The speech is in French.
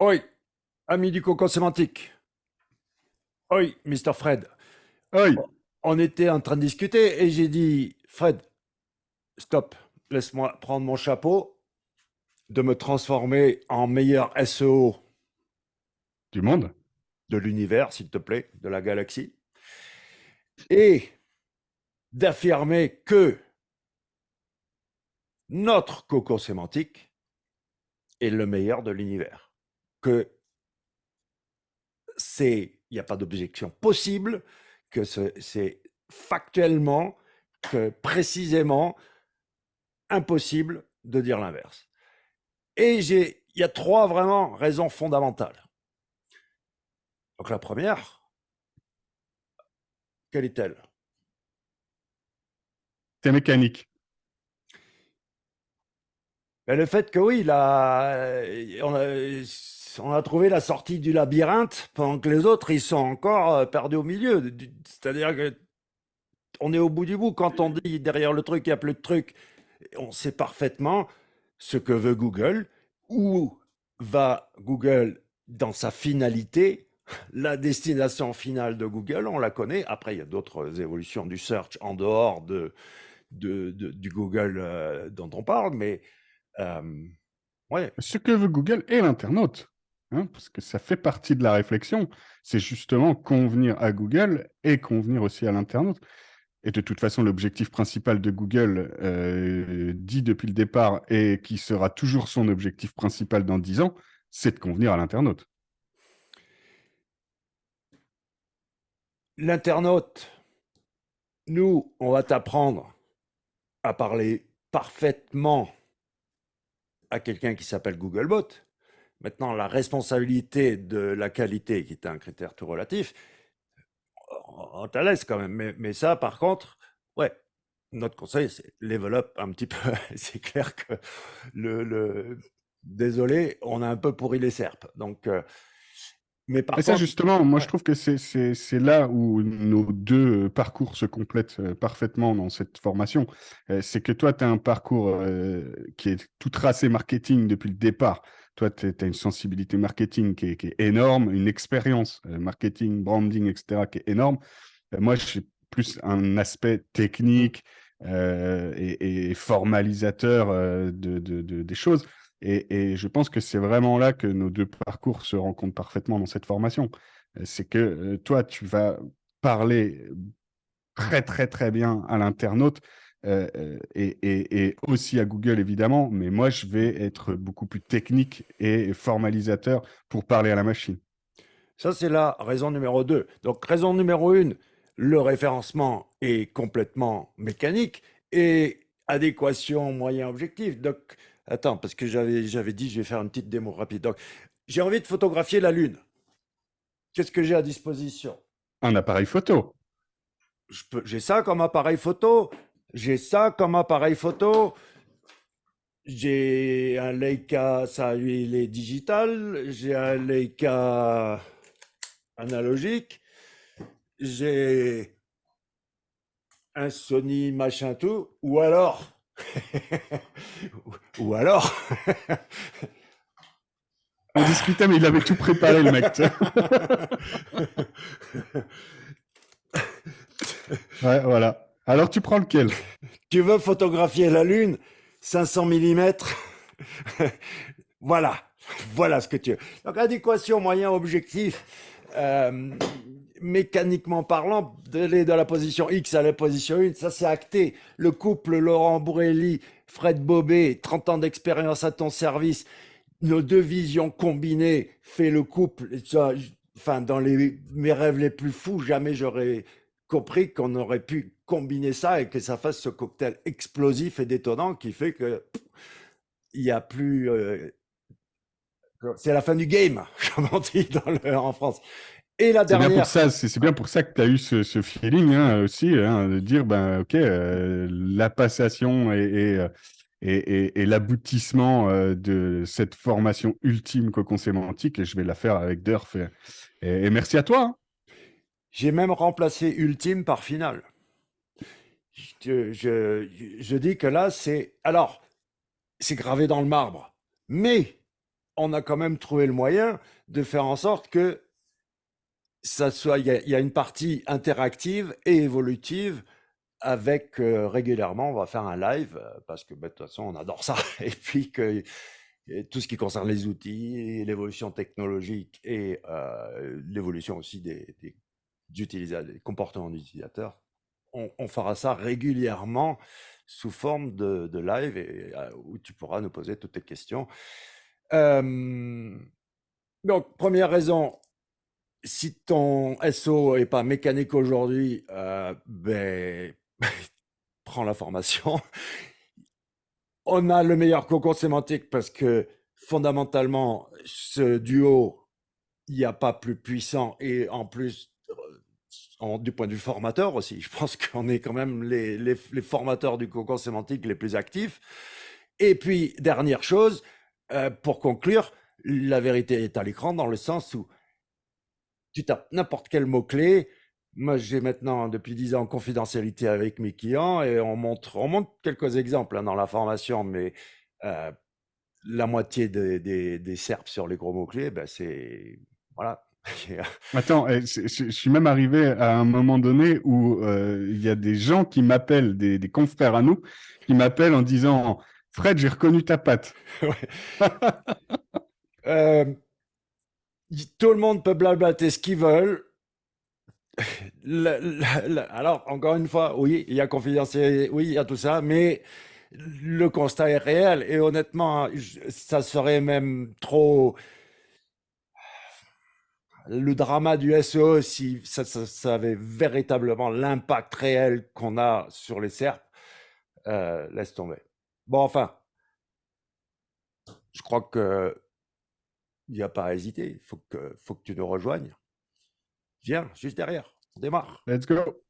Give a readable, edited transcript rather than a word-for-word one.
Oi, ami du coco sémantique. Oi, Mr. Fred. Oi, On était en train de discuter et j'ai dit, Fred, stop, laisse-moi prendre mon chapeau, de me transformer en meilleur SEO du monde. de l'univers, s'il te plaît, de la galaxie, et d'affirmer que notre coco sémantique est le meilleur de l'univers. Que il n'y a pas d'objection possible, que c'est factuellement, que précisément impossible de dire l'inverse. Et il y a trois vraiment raisons fondamentales. Donc la première, quelle est-elle? C'est mécanique. Ben, le fait que oui, on a trouvé la sortie du labyrinthe pendant que les autres, ils sont encore perdus au milieu. C'est-à-dire que on est au bout du bout. Quand on dit derrière le truc, il n'y a plus de truc, on sait parfaitement ce que veut Google, où va Google dans sa finalité. La destination finale de Google, on la connaît. Après, il y a d'autres évolutions du search en dehors du Google dont on parle, mais ouais. Ce que veut Google et l'internaute, hein, parce que ça fait partie de la réflexion. C'est justement convenir à Google et convenir aussi à l'internaute. Et de toute façon, l'objectif principal de Google, dit depuis le départ et qui sera toujours son objectif principal dans 10 ans, c'est de convenir à l'internaute. L'internaute, nous, on va t'apprendre à parler parfaitement à quelqu'un qui s'appelle Googlebot. Maintenant, la responsabilité de la qualité, qui est un critère tout relatif, on te la laisse quand même. Mais ça, par contre, ouais, notre conseil, c'est développe un petit peu. C'est clair que désolé, on a un peu pourri les serpes. Donc, mais Et par ça, contre, justement, moi, je ouais, trouve que c'est là où nos deux parcours se complètent parfaitement dans cette formation. C'est que toi, tu as un parcours qui est tout tracé marketing depuis le départ. Toi, tu as une sensibilité marketing qui est énorme, une expérience marketing, branding, etc., qui est énorme. Moi, j'ai plus un aspect technique et formalisateur des choses. Et je pense que c'est vraiment là que nos deux parcours se rencontrent parfaitement dans cette formation. C'est que toi, tu vas parler très, très, très bien à l'internaute et aussi à Google, évidemment, mais moi, je vais être beaucoup plus technique et formalisateur pour parler à la machine. ça, c'est la raison numéro 2. Donc, raison numéro 1, le référencement est complètement mécanique et adéquation moyen-objectif. Donc, attends, parce que j'avais dit, je vais faire une petite démo rapide. Donc, j'ai envie de photographier la Lune. Qu'est-ce que j'ai à disposition? Un appareil photo. J'ai ça comme appareil photo. J'ai ça comme appareil photo. J'ai un Leica, ça, lui, il est digital. J'ai un Leica analogique. J'ai un Sony machin tout. Ou alors, ou alors, On discutait, mais il avait tout préparé, le mec. Ouais, voilà. Alors, tu prends lequel? tu veux photographier la Lune, 500 mm. Voilà, voilà ce que tu veux. Donc, adéquation moyen-objectif, euh, mécaniquement parlant, d'aller de la position X à la position 1, ça c'est acté. Le couple Laurent Bourrelli, Fred Bobet, 30 ans d'expérience à ton service, nos deux visions combinées fait le couple. Enfin, dans mes rêves les plus fous, jamais j'aurais compris qu'on aurait pu combiner ça et que ça fasse ce cocktail explosif et détonnant qui fait que il y a plus c'est la fin du game, comme on dit en France. Et la C'est bien pour dernière, ça, c'est bien pour ça que tu as eu ce feeling hein, aussi, hein, de dire, ben, OK, la passation et l'aboutissement de cette formation ultime cocon sémantique, et je vais la faire avec Durf. Et merci à toi. Hein. j'ai même remplacé ultime par finale. Je dis que là, c'est... Alors, c'est gravé dans le marbre. Mais on a quand même trouvé le moyen de faire en sorte que ça soit, il y a une partie interactive et évolutive avec régulièrement, on va faire un live parce que bah, de toute façon, on adore ça. Et puis que et tout ce qui concerne les outils, l'évolution technologique et l'évolution aussi des comportements d'utilisateurs, on fera ça régulièrement sous forme de live et, où tu pourras nous poser toutes tes questions. Donc, première raison, si ton SO est pas mécanique aujourd'hui, ben, prends la formation. On a le meilleur concours sémantique parce que fondamentalement, ce duo, il n'y a pas plus puissant et en plus, du point de vue formateur aussi, je pense qu'on est quand même les formateurs du concours sémantique les plus actifs. Et puis, dernière chose, pour conclure, la vérité est à l'écran dans le sens où tu tapes n'importe quel mot-clé. Moi, j'ai maintenant, depuis 10 ans, confidentialité avec mes clients et on montre quelques exemples dans la formation, mais euh, la moitié des SERPs sur les gros mots-clés, ben c'est. Voilà. Attends, je suis même arrivé à un moment donné où il y a des gens qui m'appellent, des confrères à nous, qui m'appellent en disant Fred, j'ai reconnu ta patte. Ouais. Euh, Tout le monde peut blablater ce qu'ils veulent. Alors, encore une fois, oui, il y a confidentialité, oui, il y a tout ça, mais le constat est réel et honnêtement, ça serait même trop le drama du SEO si ça avait véritablement l'impact réel qu'on a sur les SERP. Laisse tomber. Bon, enfin, je crois que il n'y a pas à hésiter. Faut que tu nous rejoignes. Viens, juste derrière. On démarre. Let's go.